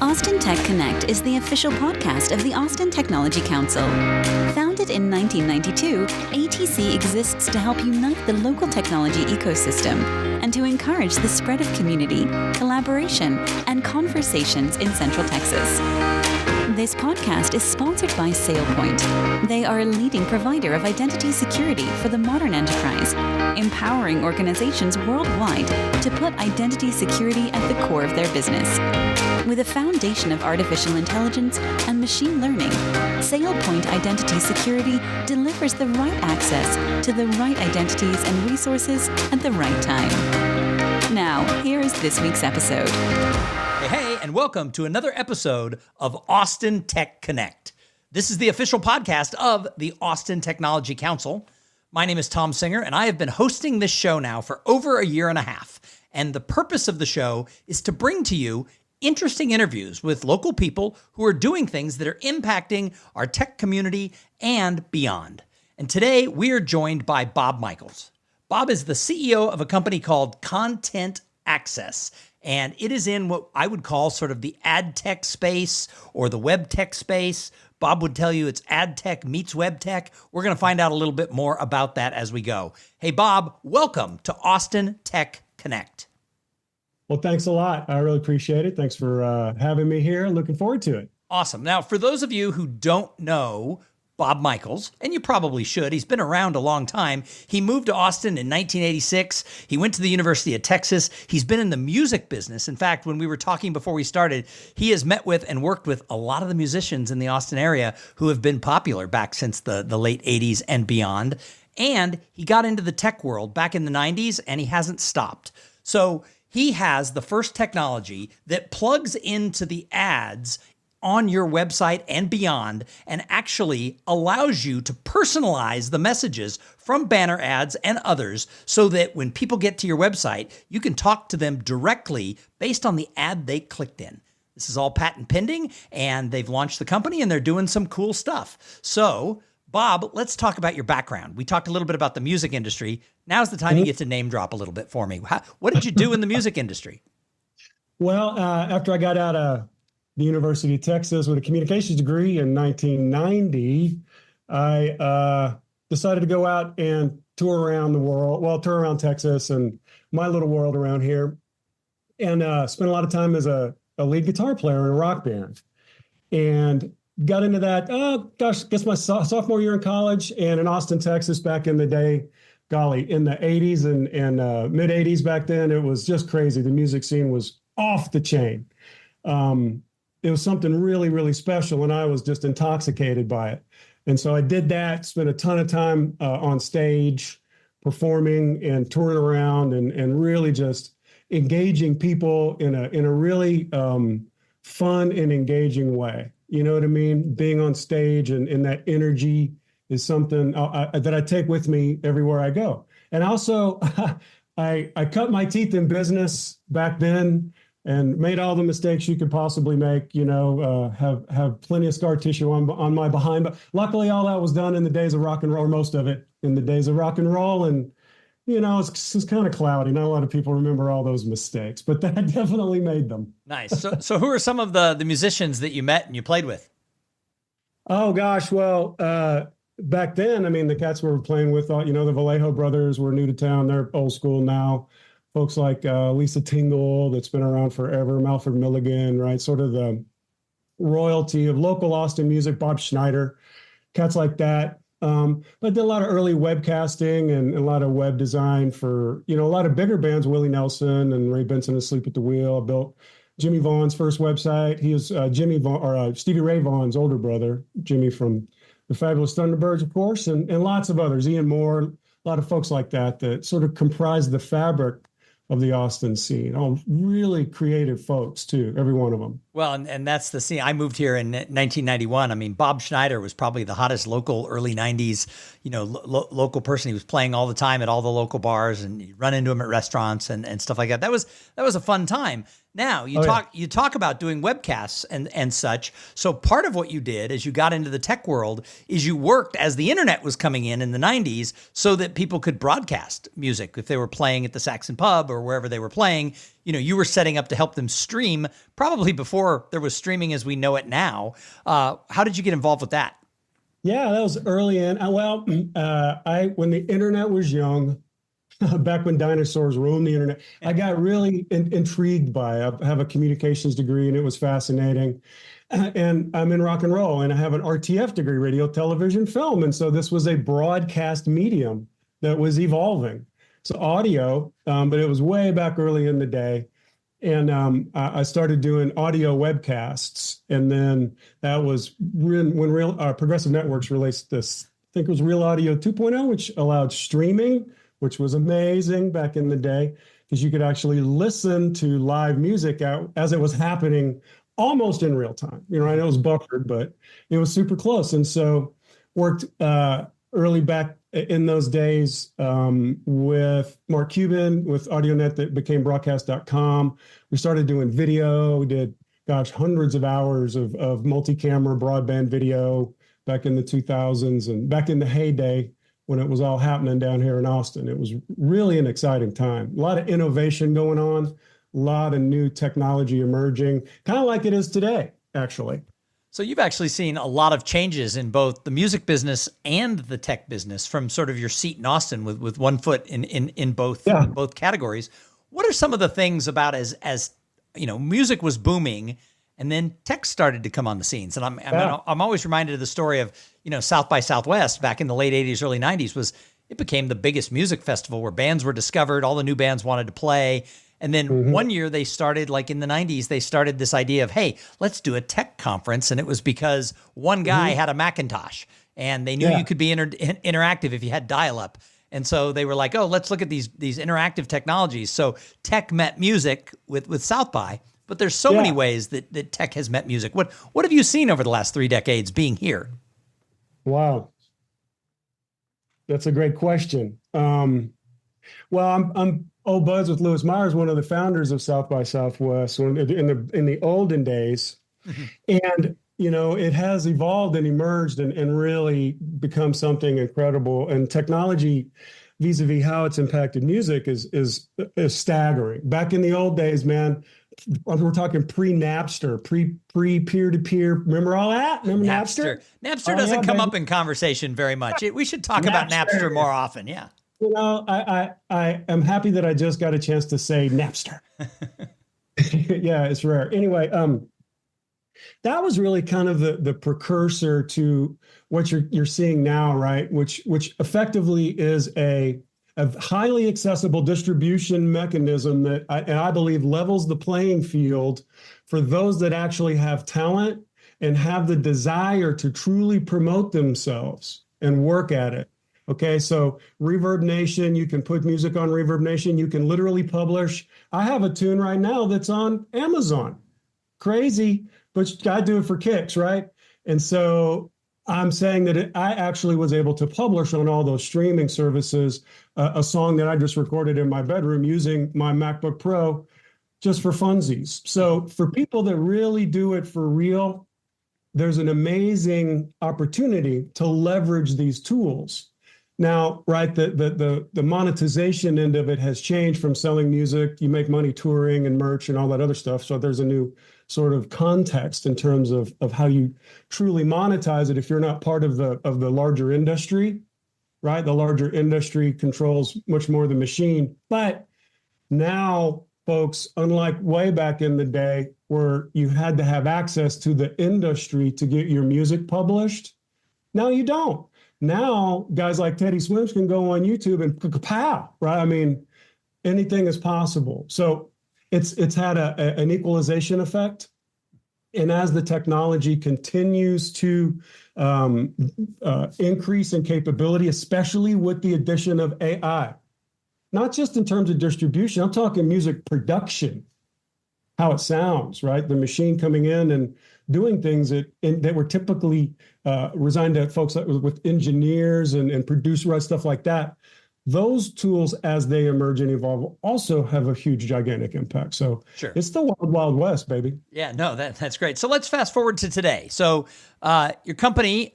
Austin Tech Connect is the official podcast of the Austin Technology Council. Founded in 1992, ATC exists to help unite the local technology ecosystem and to encourage the spread of community, collaboration, and conversations in Central Texas. This podcast is sponsored by SailPoint. They are a leading provider of identity security for the modern enterprise, empowering organizations worldwide to put identity security at the core of their business. With a foundation of artificial intelligence and machine learning, SailPoint Identity Security delivers the right access to the right identities and resources at the right time. Now, here is this week's episode. Hey, and welcome to another episode of Austin Tech Connect. This is the official podcast of the Austin Technology Council. My name is Tom Singer, and I have been hosting this show now for over a year and a half. And the purpose of the show is to bring to you interesting interviews with local people who are doing things that are impacting our tech community and beyond. And today we are joined by Bob Michaels. Bob is the CEO of a company called ContentAccess, and it is in what I would call sort of the ad tech space or the web tech space. Bob would tell you it's ad tech meets web tech. We're going to find out a little bit more about that as we go. Hey, Bob, welcome to Austin Tech Connect. Well, thanks a lot. I really appreciate it. Thanks for having me here. Looking forward to it. Awesome. Now, for those of you who don't know Bob Michaels, and you probably should, he's been around a long time. He moved to Austin in 1986. He went to the University of Texas. He's been in the music business. In fact, when we were talking before we started, he has met with and worked with a lot of the musicians in the Austin area who have been popular back since the late 80s and beyond. And he got into the tech world back in the 90s, and he hasn't stopped. So he has the first technology that plugs into the ads on your website and beyond and actually allows you to personalize the messages from banner ads and others so that when people get to your website, you can talk to them directly based on the ad they clicked in. This is all patent pending, and they've launched the company and they're doing some cool stuff. So, Bob, let's talk about your background. We talked a little bit about the music industry. Now's the time you get to name drop a little bit for me. What did you do in the music industry? Well, after I got out of the University of Texas with a communications degree in 1990, I decided to go out and tour around the world, tour around Texas and my little world around here, and spent a lot of time as a lead guitar player in a rock band. And got into that, guess my sophomore year in college, and in Austin, Texas, back in the day, in the 80s and mid 80s back then, it was just crazy. The music scene was off the chain. It was something really, really special, and I was just intoxicated by it. And so I did that, spent a ton of time on stage, performing and touring around and really just engaging people in a really fun and engaging way. You know what I mean? Being on stage and that energy is something that I take with me everywhere I go. And also, I cut my teeth in business back then and made all the mistakes you could possibly make, have plenty of scar tissue on my behind. But luckily, all that was done in the days of rock and roll, or most of it in the days of rock and roll. And, it's kind of cloudy. Not a lot of people remember all those mistakes, but that definitely made them. Nice. So who are some of the musicians that you met and you played with? Oh, gosh. Well, back then, the cats we were playing with, the Vallejo brothers were new to town. They're old school now. Folks like Lisa Tingle, that's been around forever, Malford Milligan, right? Sort of the royalty of local Austin music, Bob Schneider, cats like that. But I did a lot of early webcasting and a lot of web design for, a lot of bigger bands, Willie Nelson and Ray Benson Asleep at the Wheel. I built Jimmy Vaughn's first website. He was Stevie Ray Vaughan's older brother, Jimmy from the Fabulous Thunderbirds, of course, and lots of others, Ian Moore, a lot of folks like that sort of comprise the fabric of the Austin scene. All really creative folks too, every one of them. Well, and that's the scene. I moved here in 1991. Bob Schneider was probably the hottest local early 90s, local person. He was playing all the time at all the local bars, and you run into him at restaurants and stuff like that. That was a fun time. Now Oh, yeah. you talk about doing webcasts and such. So part of what you did as you got into the tech world is you worked as the internet was coming in the 90s so that people could broadcast music if they were playing at the Saxon Pub or wherever they were playing. You were setting up to help them stream probably before there was streaming as we know it now. How did you get involved with that? Yeah, that was early in. When the internet was young, back when dinosaurs roamed the internet, I got really intrigued by it. I have a communications degree and it was fascinating. And I'm in rock and roll and I have an RTF degree, radio, television, film. And so this was a broadcast medium that was evolving. So audio, but it was way back early in the day. And I started doing audio webcasts. And then that was when Progressive Networks released this, I think it was Real Audio 2.0, which allowed streaming, which was amazing back in the day because you could actually listen to live music as it was happening almost in real time. I know it was buffered, but it was super close. And so worked early back in those days with Mark Cuban, with AudioNet that became broadcast.com. We started doing video. We did, hundreds of hours of multi-camera broadband video back in the 2000s and back in the heyday when it was all happening down here in Austin. It was really an exciting time. A lot of innovation going on, a lot of new technology emerging, kind of like it is today, actually. So you've actually seen a lot of changes in both the music business and the tech business from sort of your seat in Austin with one foot in both both categories. What are some of the things about as music was booming and then tech started to come on the scenes? And I'm always reminded of the story of, South by Southwest back in the late 80s, early 90s it became the biggest music festival where bands were discovered. All the new bands wanted to play. And then one year they started, like in the 90s, they started this idea of, hey, let's do a tech conference. And it was because one guy had a Macintosh and they knew you could be interactive if you had dial-up. And so they were like, oh, let's look at these interactive technologies. So tech met music with South by, but there's so many ways that tech has met music. What have you seen over the last 3 decades being here? Wow. That's a great question. I'm old buds with Lewis Myers, one of the founders of South by Southwest in the olden days. And, it has evolved and emerged and really become something incredible. And technology vis-a-vis how it's impacted music is staggering. Back in the old days, man, we're talking pre-Napster, pre-peer-to-peer. Remember all that? Remember Napster? Napster doesn't come up in conversation very much. We should talk about Napster more often. Yeah. I am happy that I just got a chance to say Napster. Yeah, it's rare. Anyway, that was really kind of the precursor to what you're seeing now, right? Which effectively is a highly accessible distribution mechanism that I believe levels the playing field for those that actually have talent and have the desire to truly promote themselves and work at it. Okay, so Reverb Nation, you can put music on Reverb Nation. You can literally publish. I have a tune right now that's on Amazon. Crazy, but you got to do it for kicks, right? And so I'm saying that I actually was able to publish on all those streaming services a song that I just recorded in my bedroom using my MacBook Pro just for funsies. So for people that really do it for real, there's an amazing opportunity to leverage these tools. Now, right, the monetization end of it has changed from selling music. You make money touring and merch and all that other stuff. So there's a new sort of context in terms of how you truly monetize it if you're not part of the larger industry, right? The larger industry controls much more the machine. But now, folks, unlike way back in the day where you had to have access to the industry to get your music published, now you don't. Now, guys like Teddy Swims can go on YouTube and pow, right? I mean, anything is possible. So it's had an equalization effect. And as the technology continues to increase in capability, especially with the addition of AI, not just in terms of distribution, I'm talking music production, how it sounds, right? The machine coming in and doing things that were typically resigned to folks with engineers and producer stuff like that. those tools, as they emerge and evolve, also have a huge, gigantic impact. So Sure. it's the wild, wild west, baby. Yeah, no, that's great. So let's fast forward to today. So your company,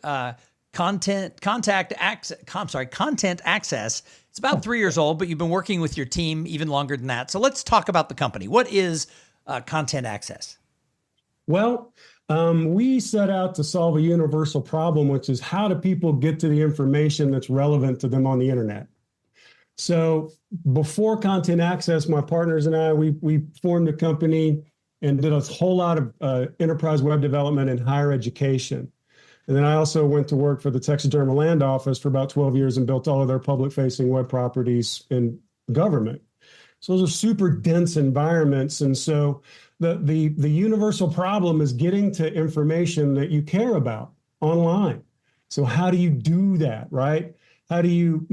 ContentAccess, it's about 3 years old, but you've been working with your team even longer than that. So let's talk about the company. What is ContentAccess? Well, we set out to solve a universal problem, which is how do people get to the information that's relevant to them on the internet? So before ContentAccess, my partners and I, we formed a company and did a whole lot of enterprise web development and higher education. And then I also went to work for the Texas General Land Office for about 12 years and built all of their public-facing web properties in government. So those are super dense environments. And so the universal problem is getting to information that you care about online. So how do you do that, right? How do you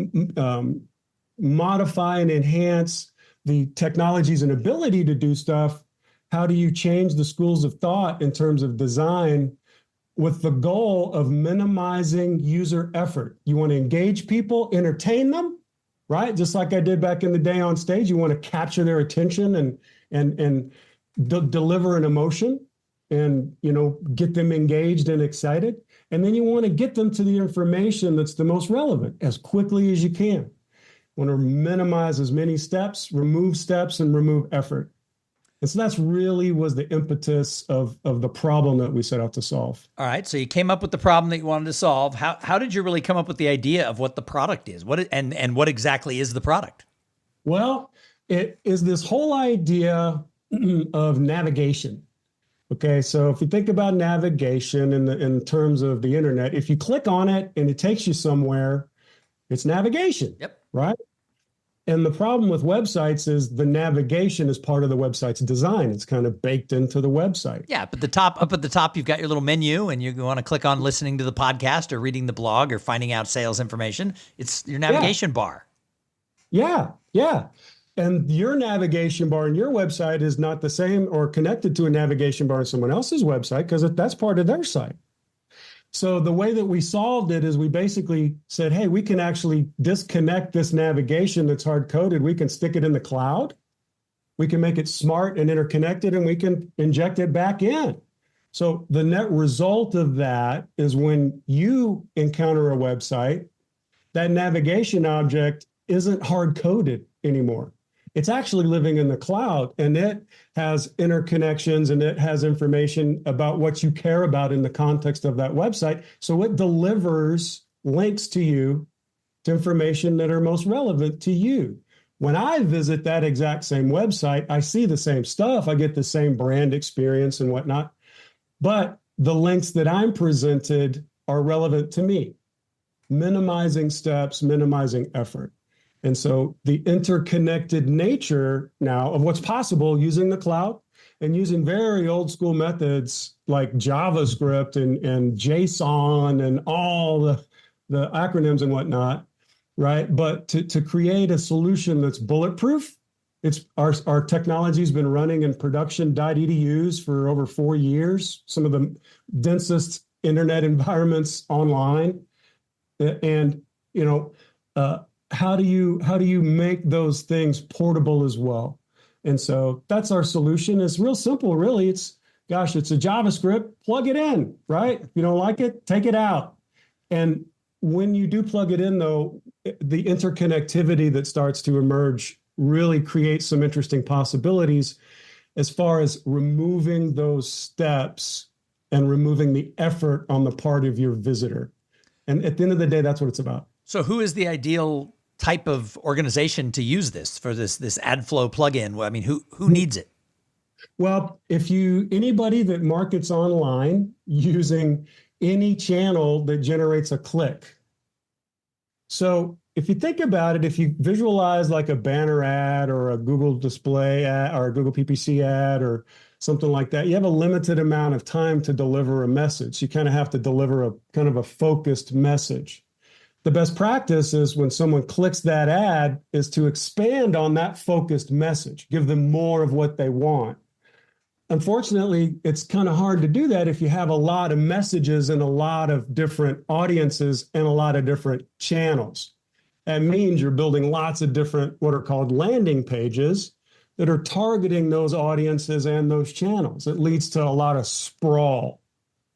modify and enhance the technologies and ability to do stuff? How do you change the schools of thought in terms of design with the goal of minimizing user effort? You want to engage people, entertain them, right? Just like I did back in the day on stage. You want to capture their attention and deliver an emotion and, get them engaged and excited. And then you want to get them to the information that's the most relevant as quickly as you can. You want to minimize as many steps, and remove effort. And so that's really was the impetus of the problem that we set out to solve. All right. So you came up with the problem that you wanted to solve. How did you really come up with the idea of what the product is? What exactly is the product? Well, it is this whole idea of navigation. Okay, so if you think about navigation in terms of the internet, if you click on it and it takes you somewhere, it's navigation. Yep. Right? And the problem with websites is the navigation is part of the website's design. It's kind of baked into the website. Yeah, but up at the top, you've got your little menu, and you want to click on listening to the podcast or reading the blog or finding out sales information. It's your navigation bar. Yeah. And your navigation bar in your website is not the same or connected to a navigation bar in someone else's website because that's part of their site. So the way that we solved it is we basically said, hey, we can actually disconnect this navigation that's hard-coded. We can stick it in the cloud. We can make it smart and interconnected, and we can inject it back in. So the net result of that is when you encounter a website, that navigation object isn't hard-coded anymore. It's actually living in the cloud, and it has interconnections and it has information about what you care about in the context of that website. So it delivers links to you to information that are most relevant to you. When I visit that exact same website, I see the same stuff. I get the same brand experience and whatnot, but the links that I'm presented are relevant to me, minimizing steps, minimizing effort. And so the interconnected nature now of what's possible using the cloud and using very old school methods like JavaScript and JSON and all the acronyms and whatnot, right? But to create a solution that's bulletproof, it's our technology's been running in production.edus for over 4 years, some of the densest internet environments online. And, how do you make those things portable as well? And so that's our solution. It's real simple, really. It's a JavaScript, plug it in, right? If you don't like it, take it out. And when you do plug it in, though, the interconnectivity that starts to emerge really creates some interesting possibilities as far as removing those steps and removing the effort on the part of your visitor. And at the end of the day, that's what it's about. So who is the ideal type of organization to use this for this AdFlow plugin? I mean, who needs it? Well, anybody that markets online using any channel that generates a click. So if you think about it, if you visualize like a banner ad or a Google display ad or a Google PPC ad or something like that, you have a limited amount of time to deliver a message. You kind of have to deliver a kind of a focused message. The best practice is when someone clicks that ad is to expand on that focused message, give them more of what they want. Unfortunately, it's kind of hard to do that if you have a lot of messages and a lot of different audiences and a lot of different channels. That means you're building lots of different what are called landing pages that are targeting those audiences and those channels. It leads to a lot of sprawl,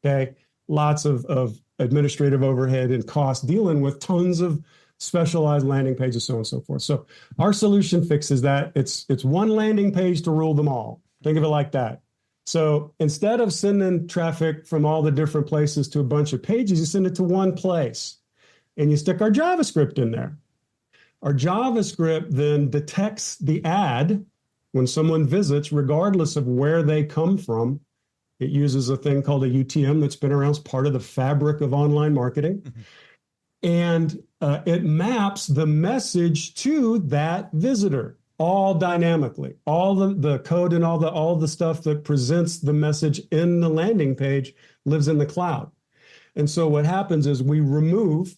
okay? Lots of administrative overhead and cost dealing with tons of specialized landing pages, so on and so forth. So our solution fixes that. It's one landing page to rule them all. Think of it like that. So instead of sending traffic from all the different places to a bunch of pages, you send it to one place and you stick our JavaScript in there. Our JavaScript then detects the ad when someone visits, regardless of where they come from. It uses a thing called a UTM that's been around as part of the fabric of online marketing. Mm-hmm. And it maps the message to that visitor, all dynamically. All the code and all the stuff that presents the message in the landing page lives in the cloud. And so what happens is we remove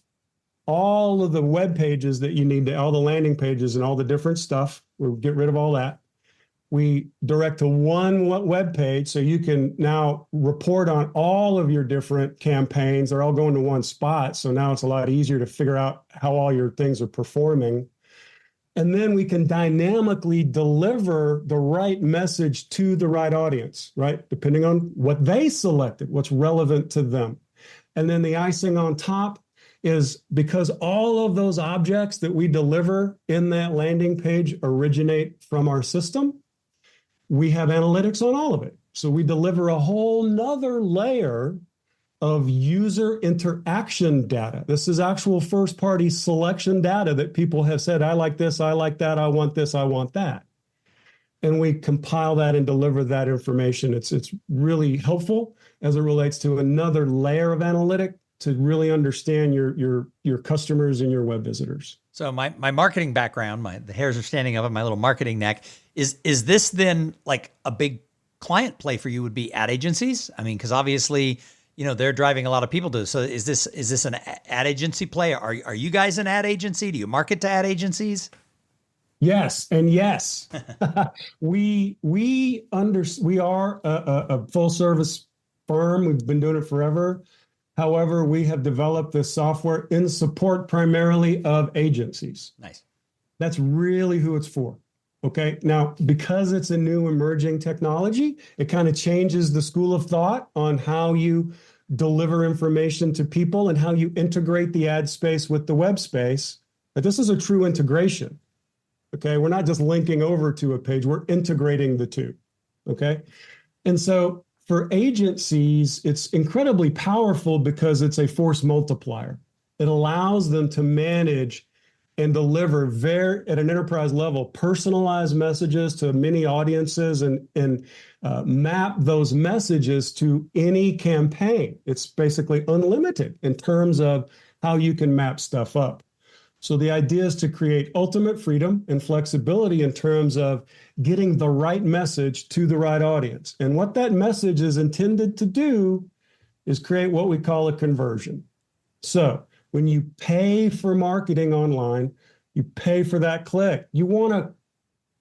all of the web pages that you need, all the landing pages and all the different stuff. We'll get rid of all that. We direct to one web page, so you can now report on all of your different campaigns. They're all going to one spot, so now it's a lot easier to figure out how all your things are performing. And then we can dynamically deliver the right message to the right audience, right? Depending on what they selected, what's relevant to them. And then the icing on top is because all of those objects that we deliver in that landing page originate from our system, we have analytics on all of it. So we deliver a whole nother layer of user interaction data. This is actual first-party selection data that people have said, I like this, I like that, I want this, I want that. And we compile that and deliver that information. It's really helpful as it relates to another layer of analytic to really understand your customers and your web visitors. So my marketing background, the hairs are standing up on my little marketing neck. Is this then like a big client play for you would be ad agencies? I mean, because obviously, they're driving a lot of people to this. So is this an ad agency play? Are you guys an ad agency? Do you market to ad agencies? Yes, and yes. we are a full service firm. We've been doing it forever. However, we have developed this software in support primarily of agencies. Nice. That's really who it's for. Okay. Now, because it's a new emerging technology, it kind of changes the school of thought on how you deliver information to people and how you integrate the ad space with the web space. But this is a true integration. Okay. We're not just linking over to a page, we're integrating the two. Okay. And so for agencies, it's incredibly powerful because it's a force multiplier. It allows them to manage and deliver at an enterprise level, personalized messages to many audiences and map those messages to any campaign. It's basically unlimited in terms of how you can map stuff up. So the idea is to create ultimate freedom and flexibility in terms of getting the right message to the right audience. And what that message is intended to do is create what we call a conversion. So when you pay for marketing online, you pay for that click. You want to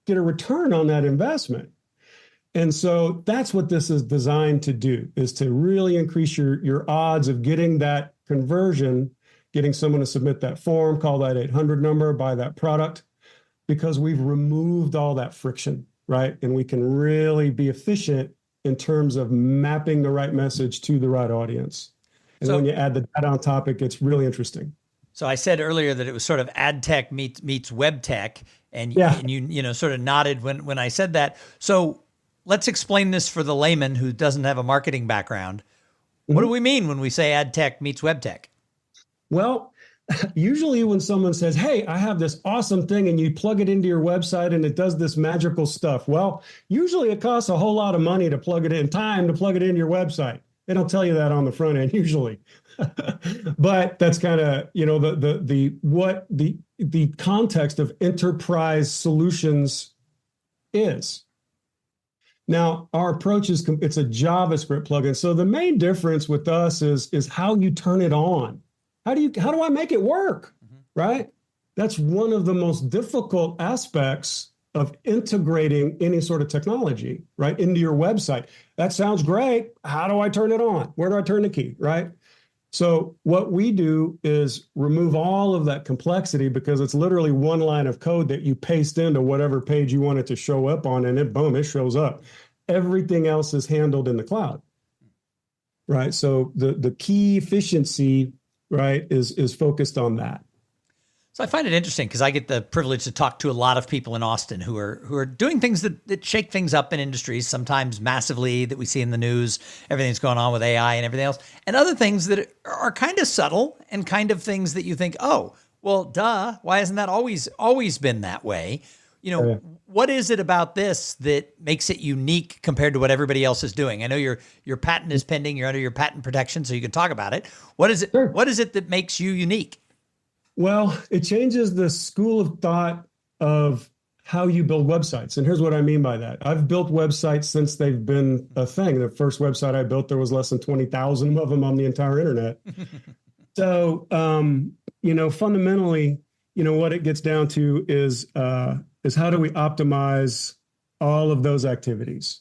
get a return on that investment. And so that's what this is designed to do, is to really increase your odds of getting that conversion, getting someone to submit that form, call that 800 number, buy that product, because we've removed all that friction, right? And we can really be efficient in terms of mapping the right message to the right audience. And when you add the data on top, it gets really interesting. So I said earlier that it was sort of ad tech meets web tech, and you sort of nodded when I said that. So let's explain this for the layman who doesn't have a marketing background. What do we mean when we say ad tech meets web tech? Well, usually when someone says, hey, I have this awesome thing, and you plug it into your website and it does this magical stuff. Well, usually it costs a whole lot of money to plug it in, time to plug it into your website. They don't tell you that on the front end usually. But that's kind of, the context of enterprise solutions is. Now, our approach is it's a JavaScript plugin. So the main difference with us is how you turn it on. How do I make it work? Right? That's one of the most difficult aspects of integrating any sort of technology, right, into your website. That sounds great. How do I turn it on? Where do I turn the key? Right? So what we do is remove all of that complexity because it's literally one line of code that you paste into whatever page you want it to show up on, and boom, it shows up. Everything else is handled in the cloud, right? So the key efficiency, right, is focused on that. So I find it interesting because I get the privilege to talk to a lot of people in Austin who are doing things that shake things up in industries, sometimes massively that we see in the news, everything's going on with AI and everything else, and other things that are kind of subtle and kind of things that you think, oh, well, duh, why hasn't that always been that way? You know, what is it about this that makes it unique compared to what everybody else is doing? I know your patent is pending, you're under your patent protection, so you can talk about it. What is it? Sure. What is it that makes you unique? Well, it changes the school of thought of how you build websites. And here's what I mean by that. I've built websites since they've been a thing. The first website I built, there was less than 20,000 of them on the entire internet. So, fundamentally, what it gets down to is how do we optimize all of those activities,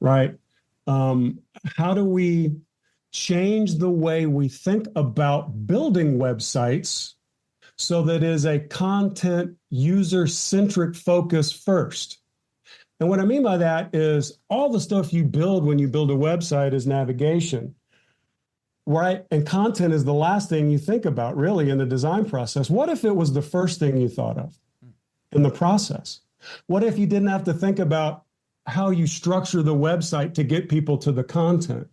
right? How do we change the way we think about building websites so that is a content user-centric focus first. And what I mean by that is all the stuff you build when you build a website is navigation, right? And content is the last thing you think about really in the design process. What if it was the first thing you thought of in the process? What if you didn't have to think about how you structure the website to get people to the content?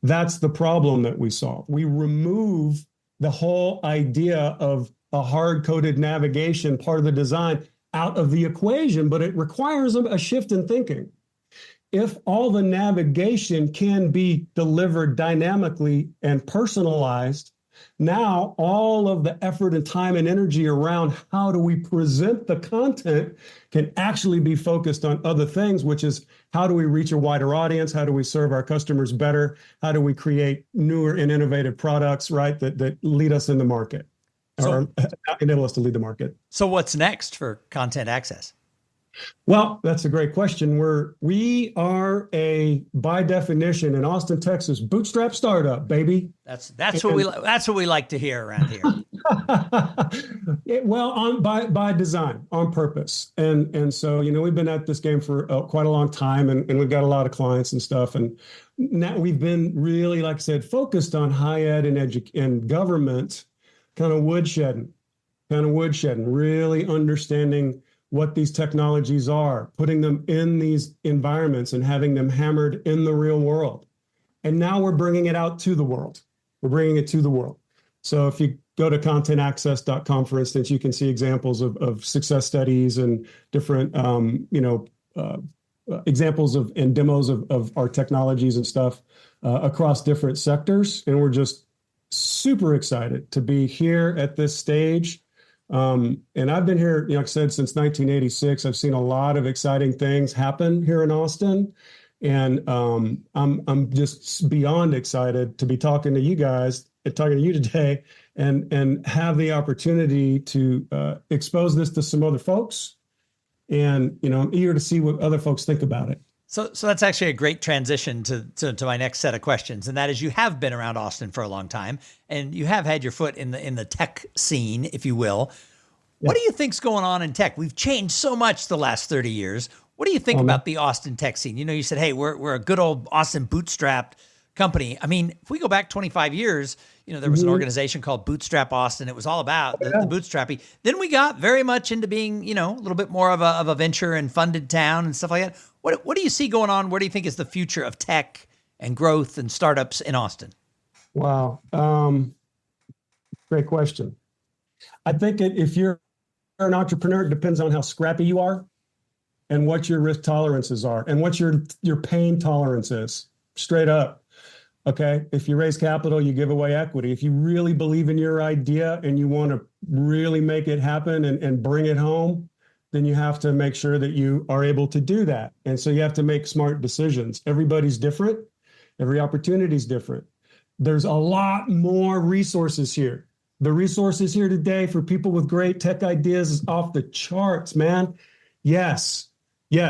That's the problem that we solve. We remove the whole idea of a hard-coded navigation part of the design out of the equation, but it requires a shift in thinking. If all the navigation can be delivered dynamically and personalized, now all of the effort and time and energy around how do we present the content can actually be focused on other things, which is how do we reach a wider audience? How do we serve our customers better? How do we create newer and innovative products, right, that lead us in the market or enable us to lead the market? So what's next for ContentAccess? Well, that's a great question. We are by definition, in Austin, Texas, bootstrap startup, baby. That's what we like to hear around here. By design, on purpose, and so we've been at this game for quite a long time, and we've got a lot of clients and stuff, and now we've been really, like I said, focused on high ed and government, kind of woodshedding, really understanding what these technologies are, putting them in these environments and having them hammered in the real world. And now we're bringing it out to the world. So if you go to contentaccess.com, for instance, you can see examples of success studies and different, examples and demos of our technologies and stuff across different sectors. And we're just super excited to be here at this stage. And I've been here, like I said, since 1986. I've seen a lot of exciting things happen here in Austin, and I'm just beyond excited to be talking to you guys and talking to you today, and have the opportunity to expose this to some other folks. And I'm eager to see what other folks think about it. So that's actually a great transition to my next set of questions, and that is, you have been around Austin for a long time, and you have had your foot in the tech scene, if you will. Yeah. What do you think's going on in tech? We've changed so much the last 30 years. What do you think about the Austin tech scene? You said, hey, we're a good old Austin bootstrapped company. I mean, if we go back 25 years, there was an organization called Bootstrap Austin. It was all about the bootstrappy. Then we got very much into being, a little bit more of a venture and funded town and stuff like that. What do you see going on? What do you think is the future of tech and growth and startups in Austin? Wow. Great question. I think if you're an entrepreneur, it depends on how scrappy you are and what your risk tolerances are and what your pain tolerance is, straight up. Okay. If you raise capital, you give away equity. If you really believe in your idea and you want to really make it happen and bring it home, then you have to make sure that you are able to do that. And so you have to make smart decisions. Everybody's different. Every opportunity is different. There's a lot more resources here. The resources here today for people with great tech ideas is off the charts, man. Yes.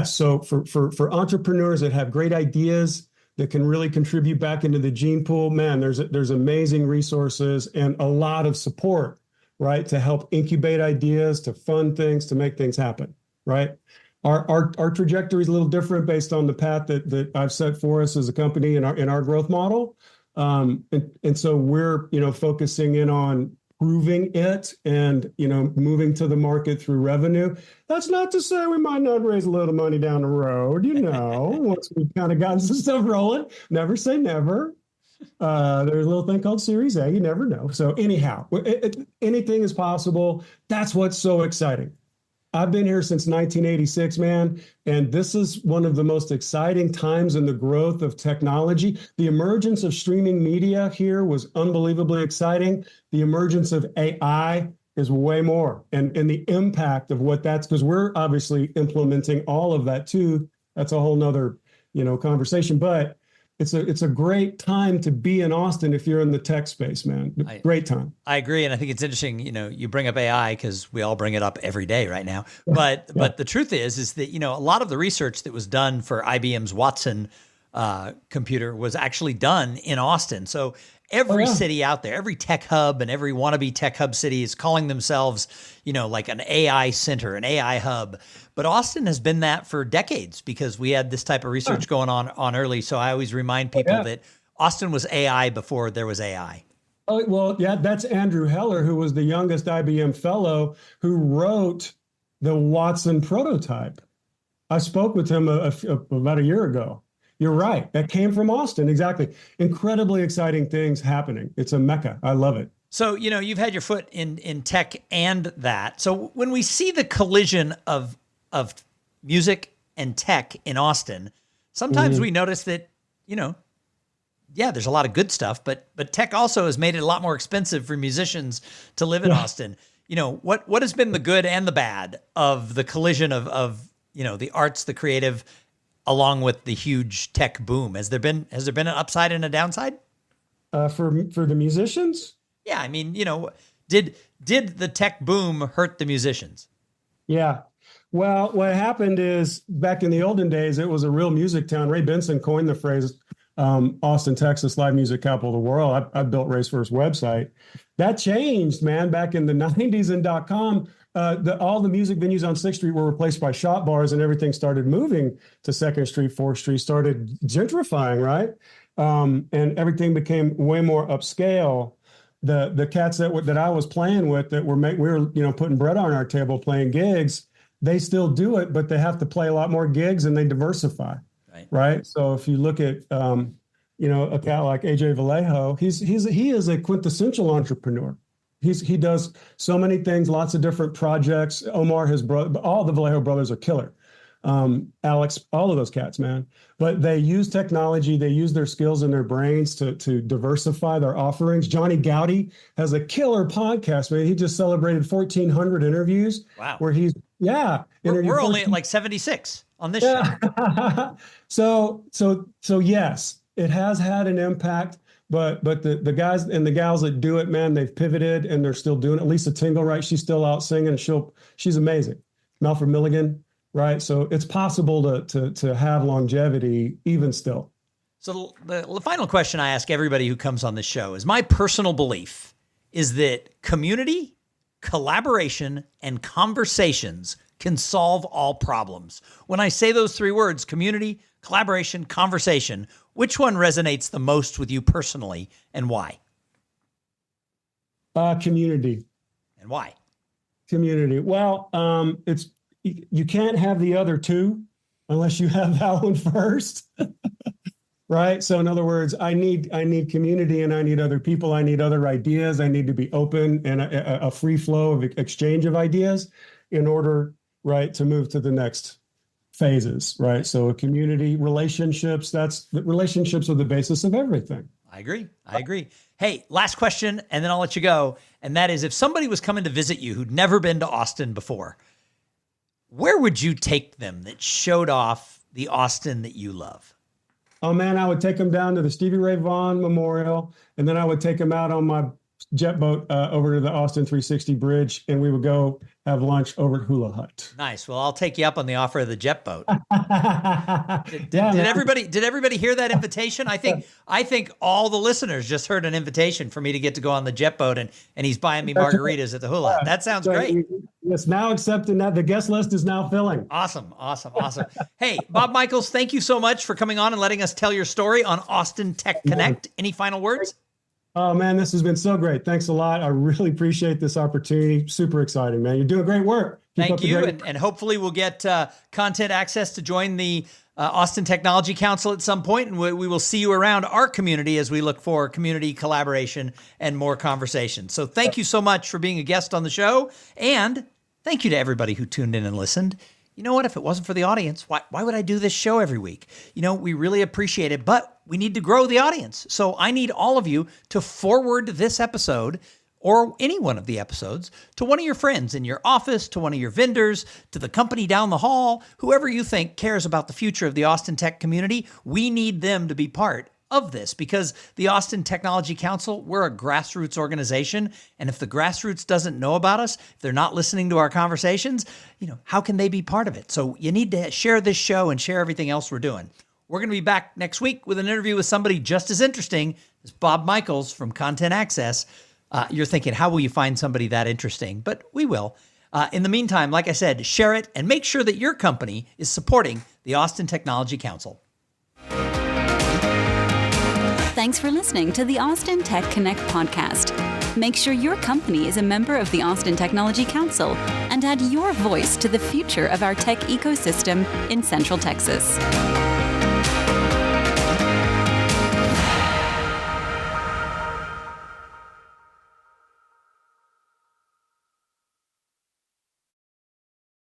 So for entrepreneurs that have great ideas, that can really contribute back into the gene pool, man, there's amazing resources and a lot of support, right, to help incubate ideas, to fund things, to make things happen, right? Our trajectory is a little different based on the path that I've set for us as a company in our growth model. And so we're, focusing in on proving it and, moving to the market through revenue. That's not to say we might not raise a little money down the road, once we've kind of gotten some stuff rolling. Never say never. There's a little thing called Series A. You never know. So anyhow, anything is possible. That's what's so exciting. I've been here since 1986, man, and this is one of the most exciting times in the growth of technology. The emergence of streaming media here was unbelievably exciting. The emergence of AI is way more, and the impact of what that's, because we're obviously implementing all of that too. That's a whole nother, conversation, but it's a great time to be in Austin if you're in the tech space, man. Great time. I agree, and I think it's interesting. You bring up AI because we all bring it up every day right now. But but the truth is that a lot of the research that was done for IBM's Watson computer was actually done in Austin. So every city out there, every tech hub and every wannabe tech hub city is calling themselves, like an AI center, an AI hub. But Austin has been that for decades because we had this type of research going on early. So I always remind people that Austin was AI before there was AI. Oh, well, yeah, that's Andrew Heller, who was the youngest IBM fellow who wrote the Watson prototype. I spoke with him about a year ago. You're right. That came from Austin. Exactly. Incredibly exciting things happening. It's a mecca. I love it. So, you've had your foot in tech and that. So when we see the collision of music and tech in Austin, sometimes we notice that, there's a lot of good stuff, but tech also has made it a lot more expensive for musicians to live in Austin. What has been the good and the bad of the collision of the arts, the creative, along with the huge tech boom? Has there been an upside and a downside? For the musicians? Yeah, I mean, did the tech boom hurt the musicians? Yeah. Well, what happened is back in the olden days, it was a real music town. Ray Benson coined the phrase, Austin, Texas, live music capital of the world. I built Ray's first website. That changed, man, back in the 90s and .com. All the music venues on 6th Street were replaced by shop bars, and everything started moving to 2nd Street, 4th Street, started gentrifying, right? And everything became way more upscale. The cats that I was playing with we were putting bread on our table, playing gigs, they still do it, but they have to play a lot more gigs and they diversify, right? So if you look at a cat like AJ Vallejo, he is a quintessential entrepreneur. He does so many things, lots of different projects. Omar, his brother, all the Vallejo brothers are killer. Alex, all of those cats, man. But they use technology, they use their skills and their brains to diversify their offerings. Johnny Gowdy has a killer podcast, man. He just celebrated 1,400 interviews. Wow. Where we're only at like 76 on this show. So yes, it has had an impact. But the guys and the gals that do it, man, they've pivoted and they're still doing it. Lisa Tingle, right? She's still out singing. She's amazing. Malford Milligan, right? So it's possible to have longevity even still. So the final question I ask everybody who comes on this show is, my personal belief is that community, collaboration, and conversations can solve all problems. When I say those three words, community, collaboration, conversation, which one resonates the most with you personally and why? Community. And why? Community. Well, you can't have the other two unless you have that one first. Right? So in other words, I need community and I need other people. I need other ideas. I need to be open and a free flow of exchange of ideas in order, right, to move to the next phases, right? So relationships are the basis of everything. I agree. Hey, last question, and then I'll let you go. And that is, if somebody was coming to visit you who'd never been to Austin before, where would you take them that showed off the Austin that you love? Oh man, I would take them down to the Stevie Ray Vaughan Memorial, and then I would take them out on my jet boat over to the Austin 360 bridge, and we would go have lunch over at Hula Hut. Nice. Well, I'll take you up on the offer of the jet boat. Did Yeah, everybody hear that invitation? I think all the listeners just heard an invitation for me to get to go on the jet boat, and he's buying me margaritas at the Hula Hut. That sounds great. It's now accepted. That the guest list is now filling. Awesome. Hey, Bob Michaels, thank you so much for coming on and letting us tell your story on Austin Tech Connect. Any final words? Oh, man, this has been so great. Thanks a lot. I really appreciate this opportunity. Super exciting, man. You're doing great work. Thank you. And hopefully we'll get ContentAccess to join the Austin Technology Council at some point, and we will see you around our community as we look for community collaboration and more conversation. So thank you so much for being a guest on the show, and thank you to everybody who tuned in and listened. You know what? If it wasn't for the audience, why would I do this show every week? We really appreciate it, but we need to grow the audience. So I need all of you to forward this episode or any one of the episodes to one of your friends in your office, to one of your vendors, to the company down the hall, whoever you think cares about the future of the Austin Tech community. We need them to be part of this, because the Austin Technology Council, we're a grassroots organization. And if the grassroots doesn't know about us, if they're not listening to our conversations, how can they be part of it? So you need to share this show and share everything else we're doing. We're going to be back next week with an interview with somebody just as interesting as Bob Michaels from ContentAccess. You're thinking, how will you find somebody that interesting? But we will. In the meantime, like I said, share it and make sure that your company is supporting the Austin Technology Council. Thanks for listening to the Austin Tech Connect podcast. Make sure your company is a member of the Austin Technology Council and add your voice to the future of our tech ecosystem in Central Texas.